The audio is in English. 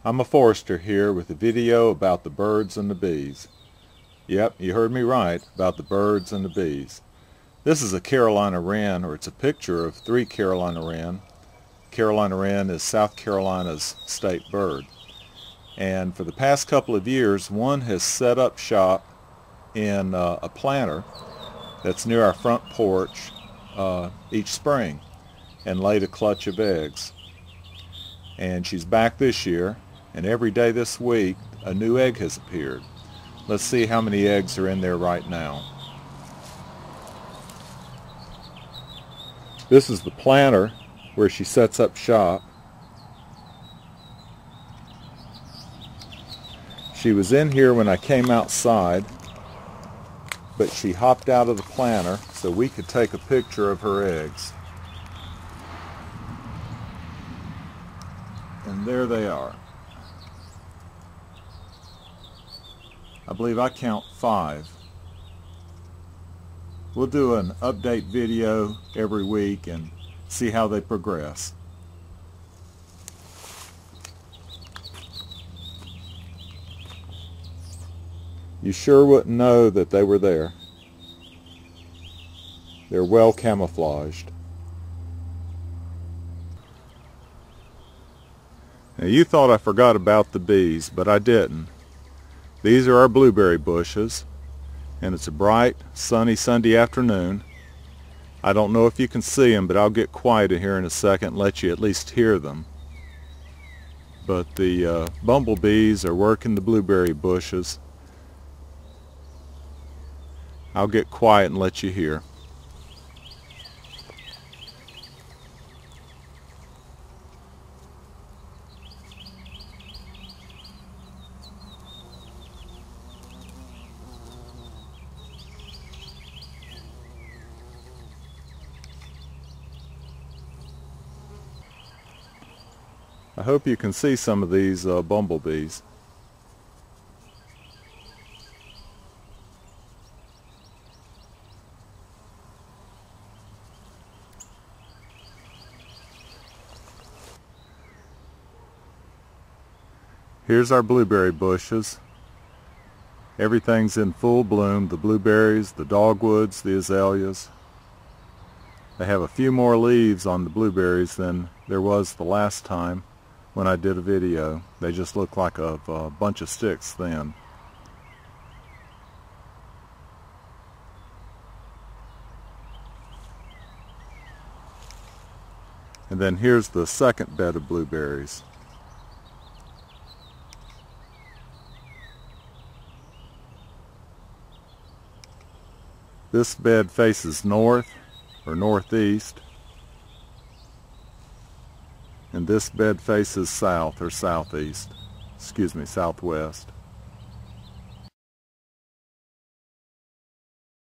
I'm a forester here with a video about the birds and the bees. Yep, you heard me right, about the birds and the bees. This is a Carolina wren, or it's a picture of 3 Carolina wren. Carolina wren is South Carolina's state bird. And for the past couple of years, one has set up shop in a planter that's near our front porch each spring and laid a clutch of eggs. And she's back this year, and every day this week a new egg has appeared. Let's see how many eggs are in there right now. This is the planter where she sets up shop. She was in here when I came outside, but she hopped out of the planter so we could take a picture of her eggs. And there they are. I believe I count 5. We'll do an update video every week and see how they progress. You sure wouldn't know that they were there. They're well camouflaged. Now you thought I forgot about the bees, but I didn't. These are our blueberry bushes, and it's a bright, sunny Sunday afternoon. I don't know if you can see them, but I'll get quiet here in a second and let you at least hear them. But the bumblebees are working the blueberry bushes. I'll get quiet and let you hear. I hope you can see some of these bumblebees. Here's our blueberry bushes. Everything's in full bloom, the blueberries, the dogwoods, the azaleas. They have a few more leaves on the blueberries than there was the last time when I did a video. They just look like a bunch of sticks then. And then here's the second bed of blueberries. This bed faces north or northeast, and this bed faces south or southeast, excuse me, southwest.